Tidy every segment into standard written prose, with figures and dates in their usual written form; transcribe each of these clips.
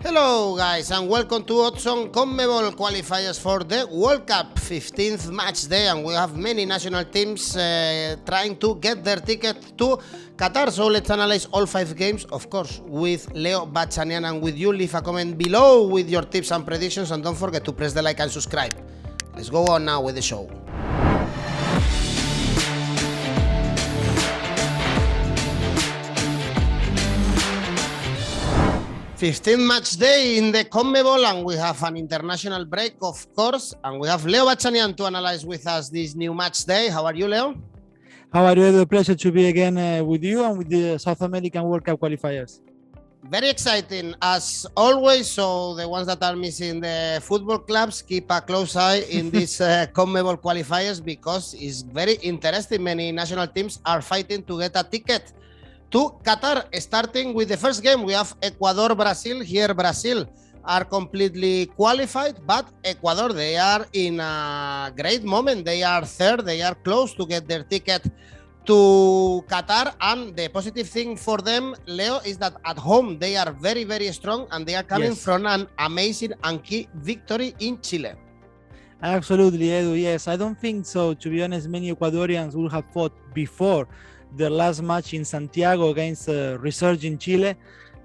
Hello guys and welcome to Odds-On CONMEBOL qualifiers for the World Cup 15th match day, and we have many national teams trying to get their ticket to Qatar. So let's analyze all 5 games, of course, with Leo Bachanian and with you. Leave a comment below with your tips and predictions, and don't forget to press the like and subscribe. Let's go on now with the show. Fifteenth match day in the CONMEBOL, and we have an international break, of course, and we have Leo Bachanian to analyze with us this new match day. How are you, Leo? How are you? It's a pleasure to be again with you and with the South American World Cup qualifiers. Very exciting as always. So the ones that are missing the football clubs, keep a close eye in these CONMEBOL qualifiers, because it's very interesting. Many national teams are fighting to get a ticket to Qatar. Starting with the first game, we have Ecuador-Brazil. Here, Brazil are completely qualified, but Ecuador, they are in a great moment. They are third. They are close to get their ticket to Qatar. And the positive thing for them, Leo, is that at home, they are very, very strong, and they are coming from an amazing and key victory in Chile. Absolutely, Edu. Yes, I don't think so. To be honest, many Ecuadorians would have fought before their last match in Santiago against resurging Chile,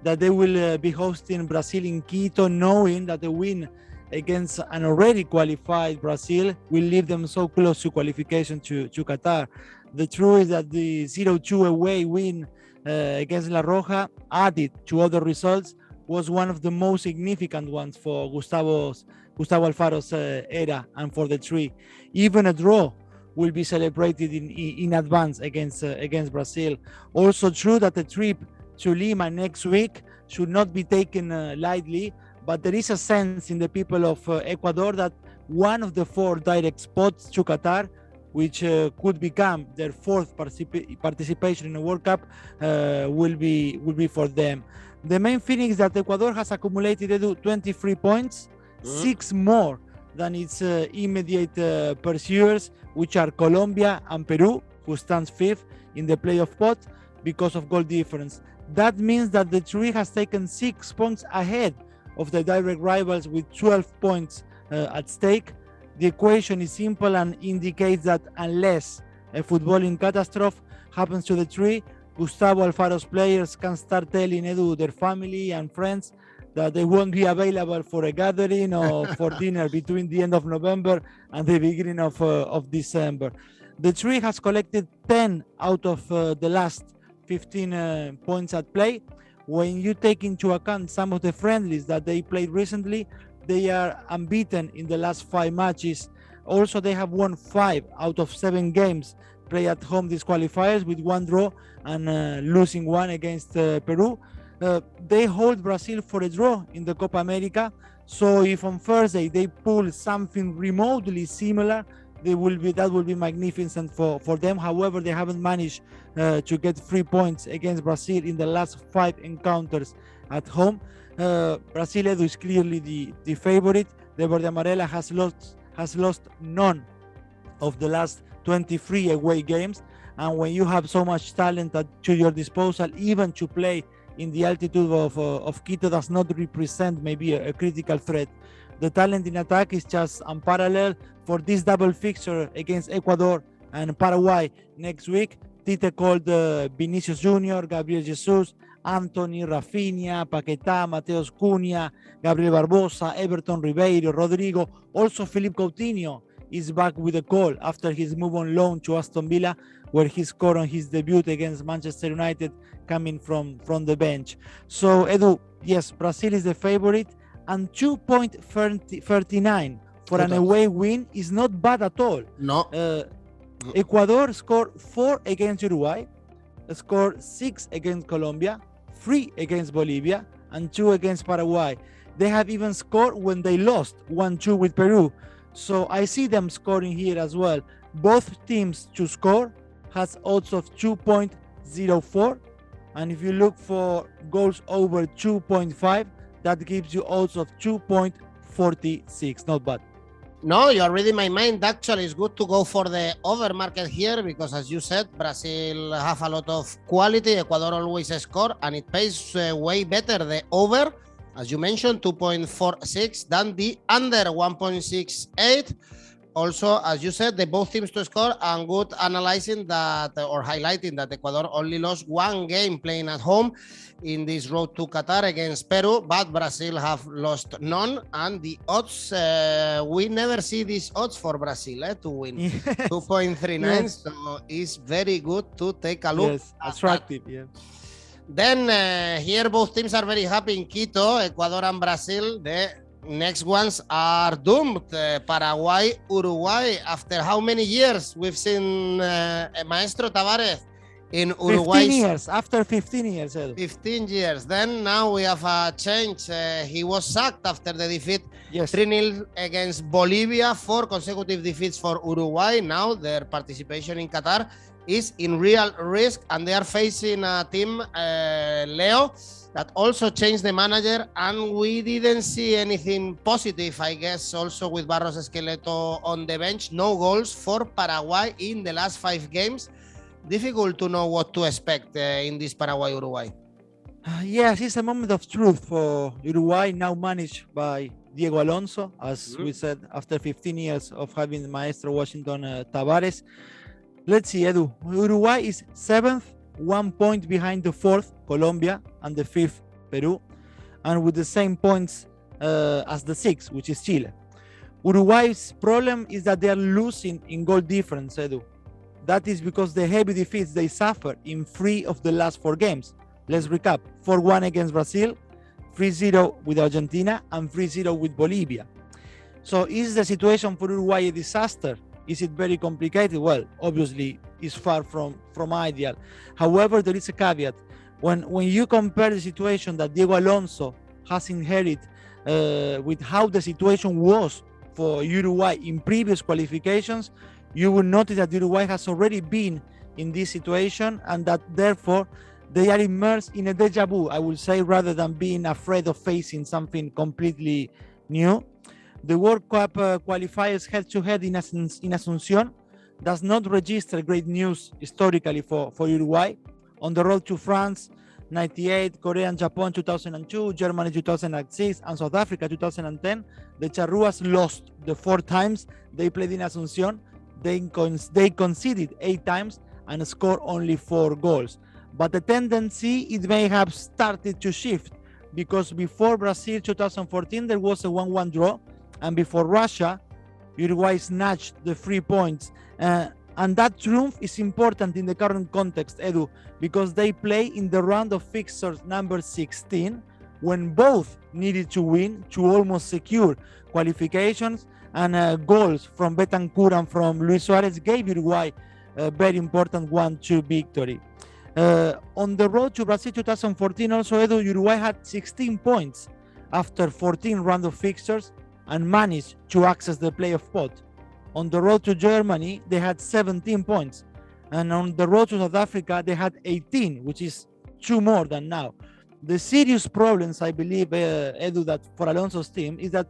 that they will be hosting Brazil in Quito, knowing that the win against an already qualified Brazil will leave them so close to qualification to Qatar. The truth is that the 0-2 away win against La Roja, added to other results, was one of the most significant ones for Gustavo Alfaro's era and for the three. Even a draw will be celebrated in advance against Brazil. Also true that the trip to Lima next week should not be taken lightly, but there is a sense in the people of Ecuador that one of the 4 direct spots to Qatar, which could become their 4th participation in the World Cup, will be for them. The main thing is that Ecuador has accumulated 23 points, 6 more than its immediate pursuers, which are Colombia and Peru, who stands 5th in the playoff pot because of goal difference. That means that the three has taken 6 points ahead of the direct rivals with 12 points at stake. The equation is simple and indicates that unless a footballing catastrophe happens to the three, Gustavo Alfaro's players can start telling Edu, their family and friends, that they won't be available for a gathering or for dinner between the end of November and the beginning of December. The three has collected 10 out of the last 15 points at play. When you take into account some of the friendlies that they played recently, they are unbeaten in the last 5 matches. Also, they have won 5 out of 7 games played at home, these qualifiers, with 1 draw and losing 1 against Peru. They hold Brazil for a draw in the Copa America. So if on Thursday they pull something remotely similar, that will be magnificent for them. However, they haven't managed to get 3 points against Brazil in the last 5 encounters at home. Brazil, Edu, is clearly the favorite. The Verde Amarela has lost none of the last 23 away games. And when you have so much talent at your disposal, even to play in the altitude of Quito does not represent maybe a critical threat. The talent in attack is just unparalleled. For this double fixture against Ecuador and Paraguay next week, Tite called Vinicius Jr., Gabriel Jesus, Anthony, Rafinha, Paquetá, Mateus Cunha, Gabriel Barbosa, Everton Ribeiro, Rodrigo. Also, Philippe Coutinho is back with a call after his move on loan to Aston Villa, where he scored on his debut against Manchester United, coming from the bench. So, Edu, yes, Brazil is the favorite, and 2.39 for an away win is not bad at all. No. Ecuador scored 4 against Uruguay, scored 6 against Colombia, 3 against Bolivia, and 2 against Paraguay. They have even scored when they lost 1-2 with Peru. So I see them scoring here as well. Both teams to score has odds of 2.04. And if you look for goals over 2.5, that gives you odds of 2.46. Not bad. No, you're reading my mind. Actually, it's good to go for the over market here because, as you said, Brazil have a lot of quality. Ecuador always score, and it pays way better the over as you mentioned, 2.46. Then the under 1.68. Also, as you said, the both teams to score, and good analyzing that or highlighting that Ecuador only lost one game playing at home in this road to Qatar against Peru, but Brazil have lost none. And the odds, we never see these odds for Brazil to win. Yes. 2.39, yes. So it's very good to take a look. Yes, attractive, yeah. Then here both teams are very happy in Quito, Ecuador and Brazil. The next ones are doomed. Paraguay, Uruguay. After how many years we've seen Maestro Tavares in Uruguay? 15 years. After 15 years. Edu. 15 years. Then now we have a change. He was sacked after the defeat 3-0 against Bolivia. 4 consecutive defeats for Uruguay. Now their participation in Qatar is in real risk, and they are facing a team, Leo, that also changed the manager, and we didn't see anything positive, I guess, also with Barros Esqueleto on the bench. No goals for Paraguay in the last 5 games. Difficult to know what to expect in this Paraguay-Uruguay. Yes, it's a moment of truth for Uruguay, now managed by Diego Alonso, as we said, after 15 years of having Maestro Washington Tavares. Let's see, Edu. Uruguay is 7th, 1 point behind the 4th, Colombia, and the 5th, Peru, and with the same points as the 6th, which is Chile. Uruguay's problem is that they are losing in goal difference, Edu. That is because the heavy defeats they suffer in 3 of the last 4 games. Let's recap. 4-1 against Brazil, 3-0 with Argentina, and 3-0 with Bolivia. So is the situation for Uruguay a disaster? Is it very complicated? Well, obviously, it's far from ideal. However, there is a caveat. When you compare the situation that Diego Alonso has inherited with how the situation was for Uruguay in previous qualifications, you will notice that Uruguay has already been in this situation, and that therefore they are immersed in a deja vu, I would say, rather than being afraid of facing something completely new. The World Cup qualifiers head-to-head in Asunción does not register great news historically for Uruguay. On the road to France, 98, Korea and Japan 2002, Germany 2006, and South Africa 2010, the Charrúas lost the 4 times they played in Asunción. They conceded 8 times and scored only 4 goals. But the tendency, it may have started to shift, because before Brazil 2014, there was a 1-1 draw. And before Russia, Uruguay snatched the 3 points. And that triumph is important in the current context, Edu, because they play in the round of fixtures number 16, when both needed to win to almost secure qualifications, and goals from Betancourt and from Luis Suarez gave Uruguay a very important 1-2 victory. On the road to Brazil 2014 also, Edu, Uruguay had 16 points after 14 round of fixtures, and managed to access the playoff spot. On the road to Germany, they had 17 points. And on the road to South Africa, they had 18, which is 2 more than now. The serious problems, I believe, Edu, that for Alonso's team is that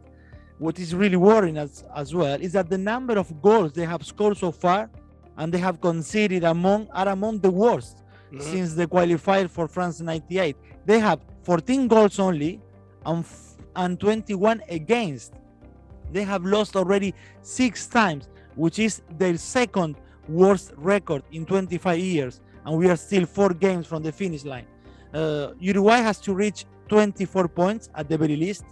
what is really worrying us as well is that the number of goals they have scored so far and they have conceded are among the worst since the qualifier for France 98. They have 14 goals only and 21 against. They have lost already 6 times, which is their second worst record in 25 years. And we are still 4 games from the finish line. Uruguay has to reach 24 points at the very least.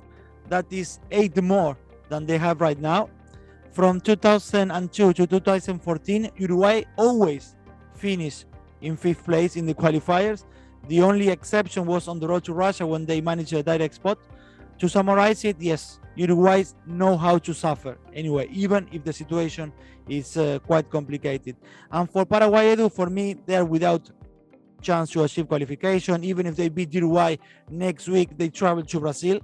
That is 8 more than they have right now. From 2002 to 2014, Uruguay always finished in 5th place in the qualifiers. The only exception was on the road to Russia when they managed a direct spot. To summarize it, yes, Uruguay know how to suffer anyway, even if the situation is quite complicated. And for Paraguay, Edu, for me, they are without chance to achieve qualification. Even if they beat Uruguay next week, they travel to Brazil.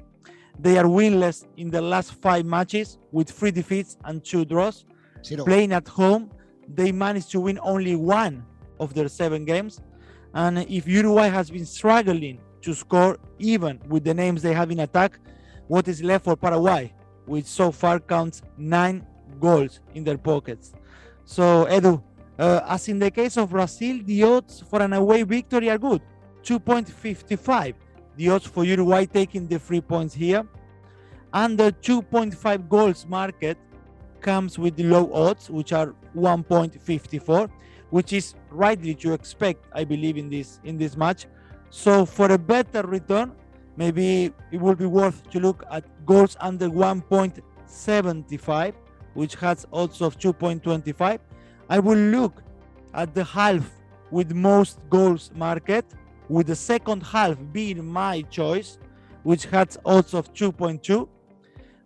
They are winless in the last 5 matches with 3 defeats and 2 draws. Playing at home, they managed to win only 1 of their 7 games. And if Uruguay has been struggling to score, even with the names they have in attack, what is left for Paraguay, which so far counts 9 goals in their pockets. So, Edu, as in the case of Brazil, the odds for an away victory are good, 2.55. the odds for Uruguay taking the 3 points here. Under 2.5 goals market comes with the low odds, which are 1.54, which is rightly to expect, I believe, in this match. So for a better return, maybe it would be worth to look at goals under 1.75, which has odds of 2.25. I will look at the half with most goals market, with the second half being my choice, which has odds of 2.2.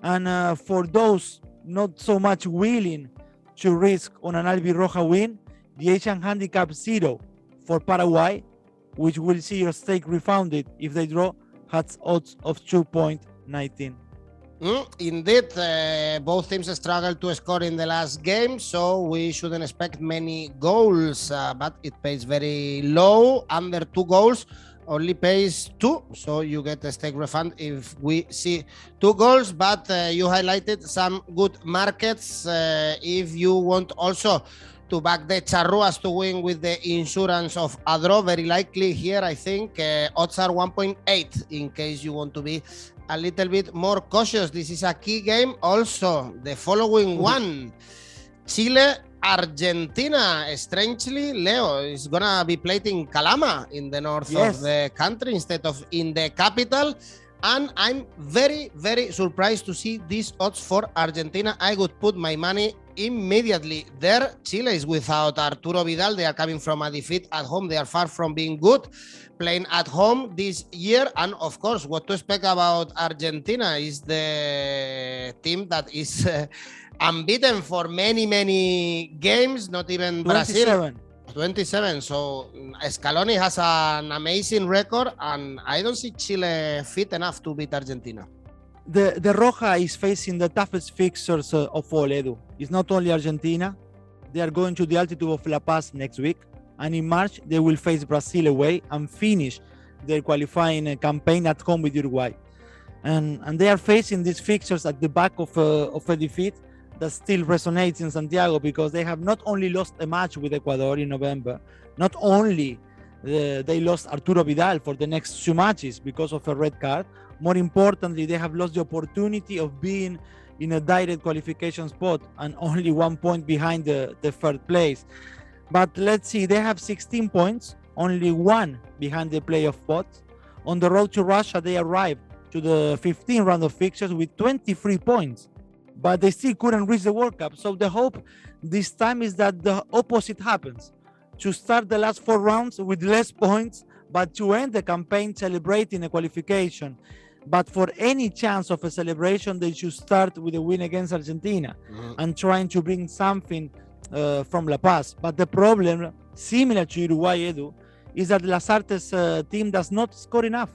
And for those not so much willing to risk on an Albirroja win, the Asian handicap 0 for Paraguay, which will see your stake refunded if they draw, has odds of 2.19. Indeed, both teams struggled to score in the last game, so we shouldn't expect many goals, but it pays very low. Under 2 goals only pays 2, so you get a stake refund if we see 2 goals. But you highlighted some good markets. If you want also to back the charruas to win with the insurance of a draw, very likely here, I think odds are 1.8 in case you want to be a little bit more cautious. This is a key game. Also, the following one, Chile, Argentina. Strangely, Leo is gonna be played in Calama, in the north of the country, instead of in the capital. And I'm very, very surprised to see these odds for Argentina. I would put my money immediately there. Chile is without Arturo Vidal. They are coming from a defeat at home. They are far from being good playing at home this year. And of course, what to expect about Argentina is the team that is unbeaten for many, many games, not even 27. Brazil. 27. So Scaloni has an amazing record, and I don't see Chile fit enough to beat Argentina. The Roja is facing the toughest fixtures of all, Edu. It's not only Argentina. They are going to the altitude of La Paz next week, and in March they will face Brazil away and finish their qualifying campaign at home with Uruguay. And they are facing these fixtures at the back of a defeat that still resonates in Santiago, because they have not only lost a match with Ecuador in November, not only they lost Arturo Vidal for the next 2 matches because of a red card. More importantly, they have lost the opportunity of being in a direct qualification spot and only 1 point behind the third place. But let's see, they have 16 points, only 1 behind the playoff spot. On the road to Russia, they arrived to the 15th round of fixtures with 23 points, but they still couldn't reach the World Cup. So the hope this time is that the opposite happens, to start the last 4 rounds with less points, but to end the campaign celebrating a qualification. But for any chance of a celebration, they should start with a win against Argentina and trying to bring something from La Paz. But the problem, similar to Uruguay, Edu, is that Lasarte's team does not score enough.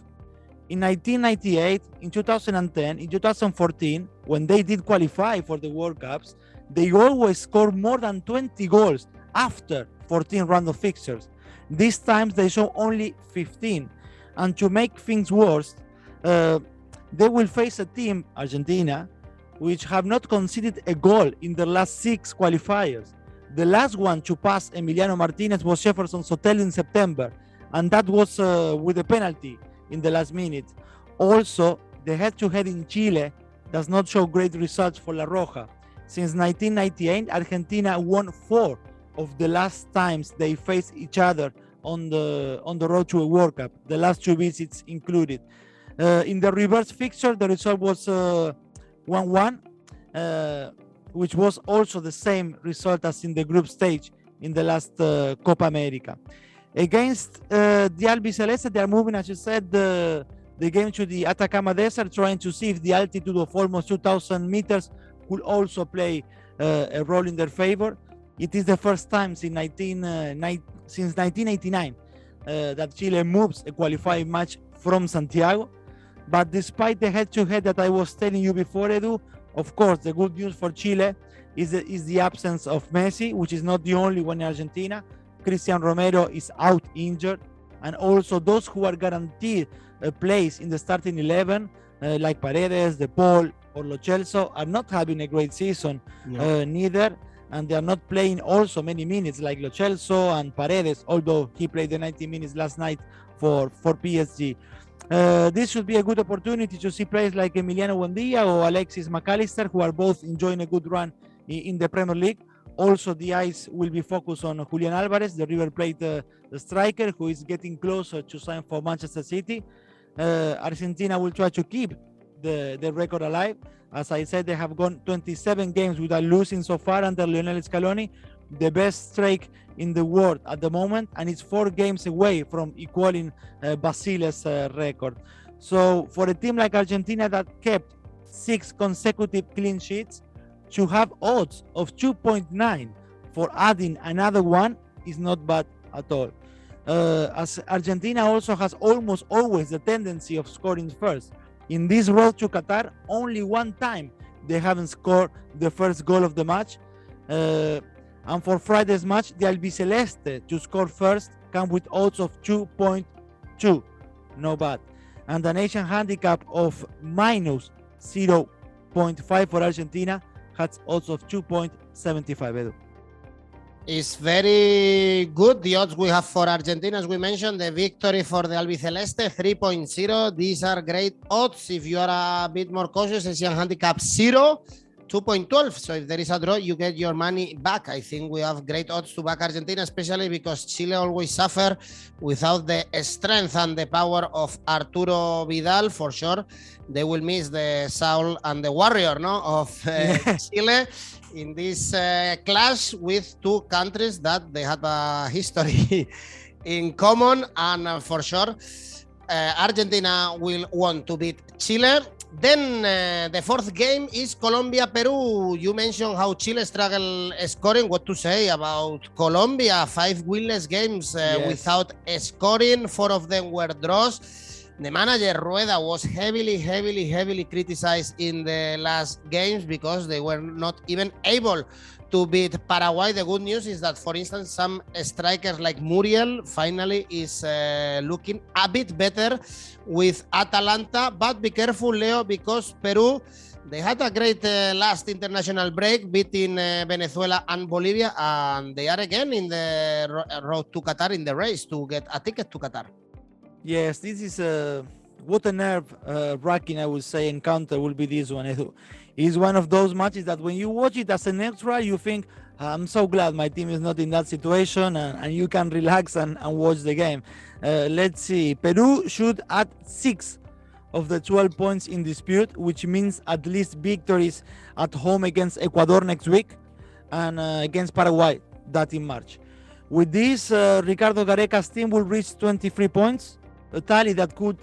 In 1998, in 2010, in 2014, when they did qualify for the World Cups, they always scored more than 20 goals after 14 round of fixtures. These times they show only 15. And to make things worse, they will face a team, Argentina, which have not conceded a goal in the last 6 qualifiers. The last one to pass Emiliano Martinez was Jefferson Sotelo in September, and that was with a penalty in the last minute. Also, the head-to-head in Chile does not show great results for La Roja. Since 1998, Argentina won 4 of the last times they faced each other on the road to a World Cup, the last 2 visits included. In the reverse fixture, the result was 1-1, which was also the same result as in the group stage in the last Copa America. Against the Albiceleste, they are moving, as you said, the game to the Atacama Desert, trying to see if the altitude of almost 2,000 meters could also play a role in their favor. It is the first time since 1989 that Chile moves a qualifying match from Santiago. But despite the head-to-head that I was telling you before, Edu, of course, the good news for Chile is the absence of Messi, which is not the only one in Argentina. Cristian Romero is out injured, and also those who are guaranteed a place in the starting 11, like Paredes, De Paul, or Lo Celso, are not having a great season neither, and they are not playing also many minutes like Lo Celso and Paredes, although he played the 90 minutes last night for PSG. This should be a good opportunity to see players like Emiliano Buendia or Alexis McAllister, who are both enjoying a good run in the Premier League. Also, the eyes will be focused on Julian Alvarez, the River Plate striker, who is getting closer to sign for Manchester City. Argentina will try to keep the record alive. As I said, they have gone 27 games without losing so far under Lionel Scaloni, the best streak in the world at the moment, and it's 4 games away from equaling Basile's record. So for a team like Argentina that kept 6 consecutive clean sheets, to have odds of 2.9 for adding another one is not bad at all. As Argentina also has almost always the tendency of scoring first. In this road to Qatar, only one time they haven't scored the first goal of the match. And for Friday's match, the Albiceleste to score first come with odds of 2.2. No bad. And an Asian handicap of minus 0.5 for Argentina has odds of 2.75, Edu. It's very good. The odds we have for Argentina, as we mentioned, the victory for the Albiceleste, 3.0. These are great odds. If you are a bit more cautious, Asian handicap 0, 2.12. So if there is a draw, you get your money back. I think we have great odds to back Argentina, especially because Chile always suffer without the strength and the power of Arturo Vidal. For sure, they will miss the soul and the warrior, of Chile in this clash with 2 countries that they had a history in common. And for sure, Argentina will want to beat Chile. Then the 4th game is Colombia-Peru. You mentioned how Chile struggled scoring. What to say about Colombia? 5 winless games without scoring. 4 of them were draws. The manager Rueda was heavily criticized in the last games because they were not even able to beat Paraguay. The good news is that, for instance, some strikers like Muriel finally is looking a bit better with Atalanta. But be careful, Leo, because Peru, they had a great last international break, beating Venezuela and Bolivia, and they are again in the road to Qatar, in the race to get a ticket to Qatar. Yes, this is what a nerve-wracking, I would say, encounter will be this one, Edu. It's one of those matches that when you watch it as an extra, you think, I'm so glad my team is not in that situation, and you can relax and watch the game. Let's see. Peru should add 6 of the 12 points in dispute, which means at least victories at home against Ecuador next week and against Paraguay, that in March. With this, Ricardo Gareca's team will reach 23 points, a tally that could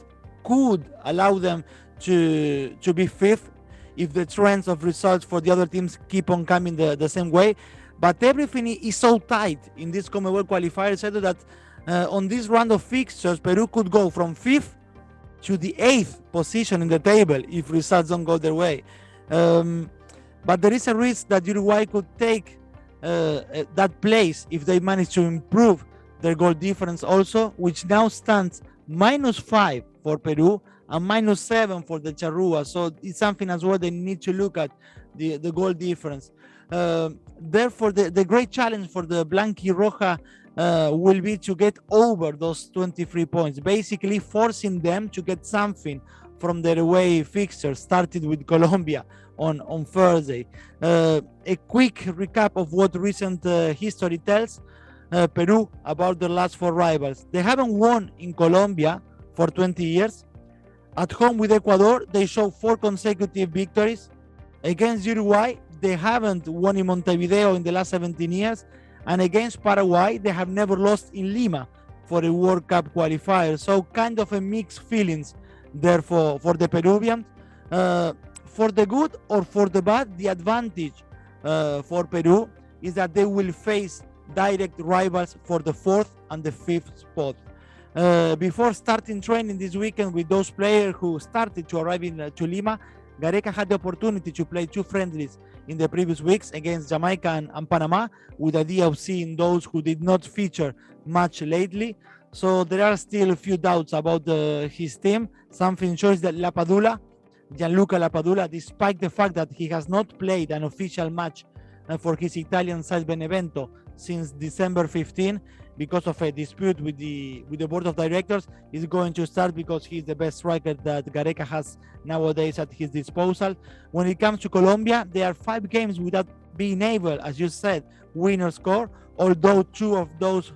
allow them to be 5th if the trends of results for the other teams keep on coming the same way. But everything is so tight in this CONMEBOL qualifiers that on this round of fixtures, Peru could go from 5th to the 8th position in the table if results don't go their way. But there is a risk that Uruguay could take that place if they manage to improve their goal difference also, which now stands -5 for Peru and -7 for the Charrúa. So it's something as well they need to look at, the goal difference. Therefore, the great challenge for the Blanquirroja will be to get over those 23 points, basically forcing them to get something from their away fixture, started with Colombia on Thursday. A quick recap of what recent history tells Peru about their last 4 rivals. They haven't won in Colombia for 20 years. At home with Ecuador, they show 4 consecutive victories. Against Uruguay, they haven't won in Montevideo in the last 17 years. And against Paraguay, they have never lost in Lima for a World Cup qualifier. So kind of a mixed feelings there for the Peruvians. For the good or for the bad, the advantage for Peru is that they will face direct rivals for the 4th and the 5th spot. Before starting training this weekend with those players who started to arrive to Lima, Gareca had the opportunity to play 2 friendlies in the previous weeks against Jamaica and Panama, with the idea of seeing those who did not feature much lately. So there are still a few doubts about his team. Something shows that Gianluca Lapadula, despite the fact that he has not played an official match for his Italian side Benevento since December 15 because of a dispute with the board of directors. Is going to start because he's the best striker that Gareca has nowadays at his disposal. When it comes to Colombia, there are 5 games without being able, as you said, win or score, although 2 of those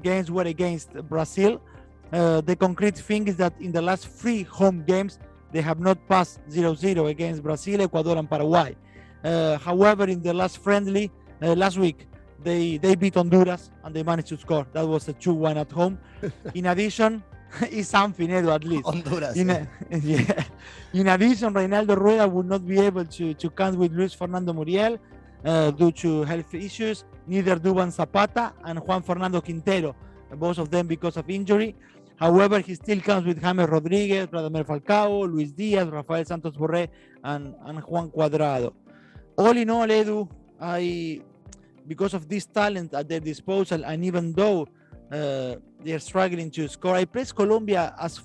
games were against Brazil. The concrete thing is that in the last 3 home games, they have not passed 0-0 against Brazil, Ecuador, and Paraguay. However, in the last friendly last week, they beat Honduras and they managed to score. That was a 2-1 at home. In addition, it's something, Edu, at least. Honduras. In addition, Reinaldo Rueda would not be able to count with Luis Fernando Muriel due to health issues. Neither Duban Zapata and Juan Fernando Quintero, both of them because of injury. However, he still comes with James Rodriguez, Radamel Falcao, Luis Diaz, Rafael Santos Borré, and Juan Cuadrado. All in all, Edu, because of this talent at their disposal, and even though they are struggling to score, I place Colombia as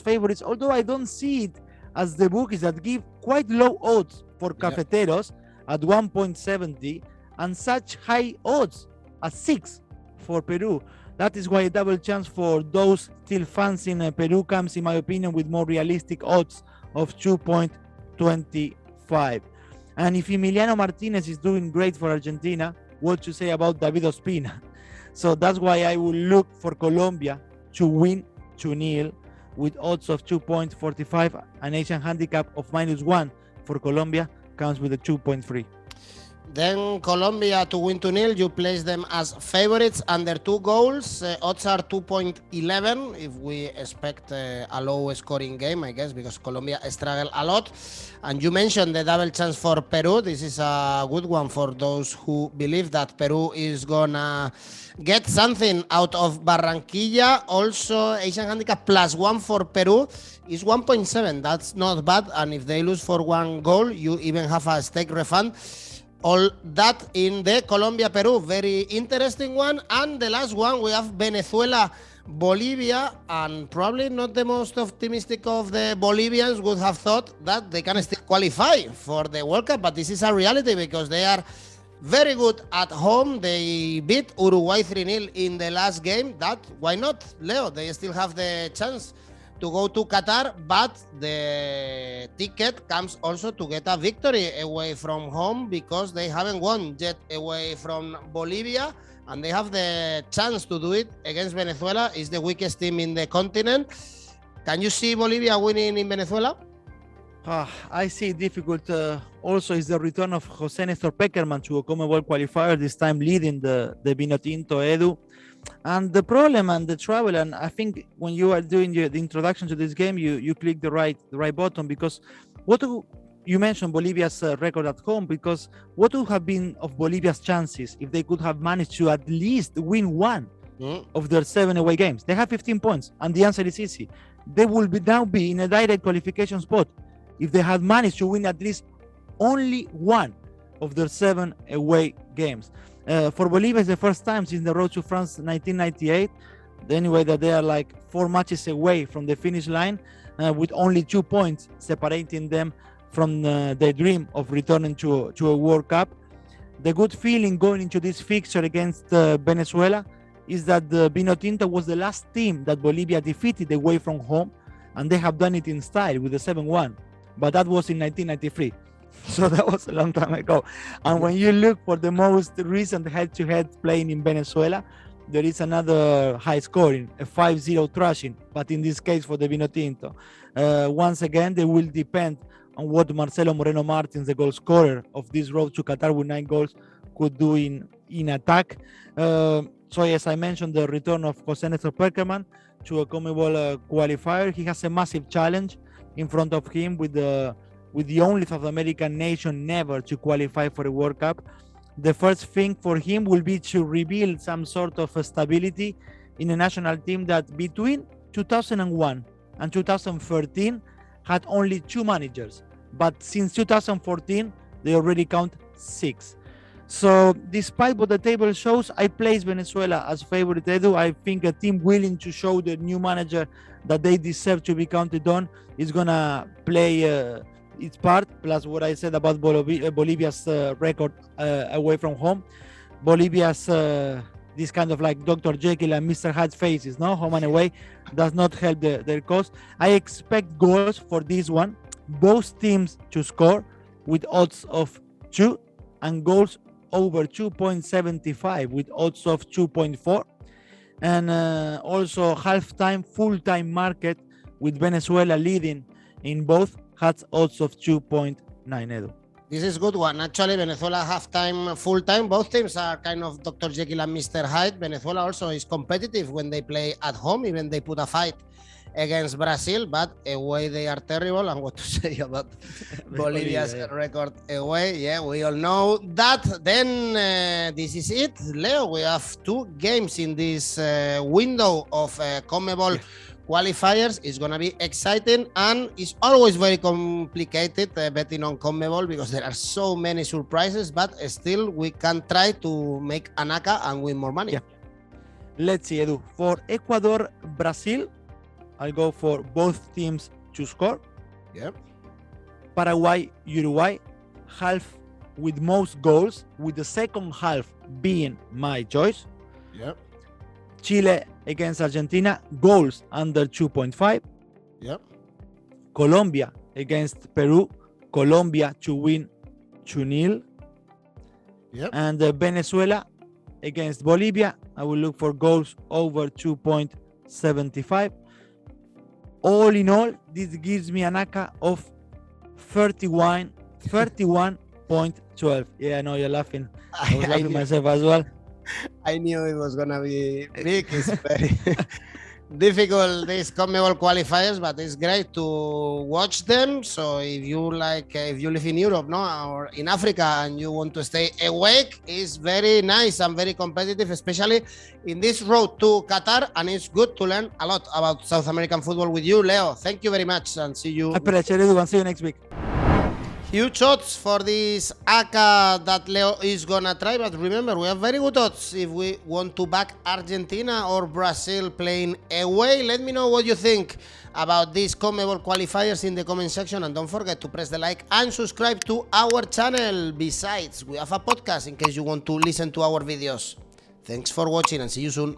favorites, although I don't see it as the bookies that give quite low odds for Cafeteros at 1.70 and such high odds at 6 for Peru. That is why a double chance for those still fans in Peru comes, in my opinion, with more realistic odds of 2.25. And if Emiliano Martinez is doing great for Argentina, what to say about David Ospina? So that's why I will look for Colombia to win 2-0 with odds of 2.45. An Asian handicap of -1 for Colombia comes with a 2.3. Then Colombia to win 2-0, you place them as favorites under 2 goals. Odds are 2.11 if we expect a low scoring game, I guess, because Colombia struggle a lot. And you mentioned the double chance for Peru. This is a good one for those who believe that Peru is gonna get something out of Barranquilla. Also, Asian handicap +1 for Peru is 1.7. That's not bad. And if they lose for 1 goal, you even have a stake refund. All that in the Colombia-Peru, very interesting one. And the last one, we have Venezuela-Bolivia, and probably not the most optimistic of the Bolivians would have thought that they can still qualify for the World Cup, but this is a reality because they are very good at home. They beat Uruguay 3-0 in the last game. That, why not, Leo? They still have the chance to go to Qatar, but the ticket comes also to get a victory away from home because they haven't won yet away from Bolivia, and they have the chance to do it against Venezuela. Is the weakest team in the continent. Can you see Bolivia winning in Venezuela? I see it difficult. Also, is the return of José Néstor Pekerman to a CONMEBOL qualifier, this time leading the Vinotinto, Edu. And the problem and the trouble, and I think when you are doing the introduction to this game, you click the right button, because you mentioned Bolivia's record at home, because what would have been of Bolivia's chances if they could have managed to at least win 1 of their 7 away games? They have 15 points, and the answer is easy. They will now be in a direct qualification spot if they had managed to win at least only 1 of their 7 away games. For Bolivia, it's the first time since the road to France 1998, anyway, that they are like 4 matches away from the finish line, with only 2 points separating them from their dream of returning to a World Cup. The good feeling going into this fixture against Venezuela is that the Vinotinto was the last team that Bolivia defeated away from home, and they have done it in style with the 7-1, but that was in 1993. So that was a long time ago. And when you look for the most recent head-to-head playing in Venezuela, there is another high scoring, a 5-0 thrashing, but in this case for the Vinotinto. Once again, they will depend on what Marcelo Moreno Martins, the goal scorer of this road to Qatar with 9 goals, could do in attack. So as I mentioned, the return of José Néstor Pekerman to a CONMEBOL qualifier. He has a massive challenge in front of him with the only South American nation never to qualify for a World Cup. The first thing for him will be to rebuild some sort of stability in a national team that between 2001 and 2013 had only 2 managers, but since 2014 they already count 6. So despite what the table shows, I place Venezuela as favorite, Edu. I think a team willing to show the new manager that they deserve to be counted on is gonna play its part, plus what I said about Bolivia's record away from home. Bolivia's this kind of like Dr. Jekyll and Mr. Hyde faces, no? Home and away does not help their cause. I expect goals for this one. Both teams to score with odds of 2 and goals over 2.75 with odds of 2.4. And also halftime, full-time market with Venezuela leading in both has odds of 2.9, Edu. This is good one. Actually, Venezuela halftime, full-time. Both teams are kind of Dr. Jekyll and Mr. Hyde. Venezuela also is competitive when they play at home, even they put a fight against Brazil, but away they are terrible. And what to say about Bolivia's record away? Yeah, we all know that. Then this is it, Leo. We have 2 games in this window of CONMEBOL qualifiers. Is going to be exciting, and it's always very complicated betting on CONMEBOL because there are so many surprises, but still we can try to make an ACCA and win more money. Yeah. Let's see, Edu. For Ecuador, Brazil, I'll go for both teams to score. Yeah. Paraguay, Uruguay, half with most goals, with the second half being my choice. Yeah. Chile against Argentina, goals under 2.5. Yeah. Colombia against Peru, Colombia to win 2-0. Yeah. And Venezuela against Bolivia, I will look for goals over 2.75. All in all, this gives me an ACCA of 31.12. Yeah, I know you're laughing. I was laughing myself as well. I knew it was gonna be big. It's very difficult, these CONMEBOL qualifiers, but it's great to watch them. So if you like, if you live in Europe, no, or in Africa, and you want to stay awake, it's very nice and very competitive, especially in this road to Qatar. And it's good to learn a lot about South American football with you, Leo. Thank you very much, and see you. I appreciate it, and see you next week. Huge odds for this ACCA that Leo is gonna try, but remember, we have very good odds if we want to back Argentina or Brazil playing away. Let me know what you think about these CONMEBOL qualifiers in the comment section, and don't forget to press the like and subscribe to our channel. Besides, we have a podcast in case you want to listen to our videos. Thanks for watching, and see you soon.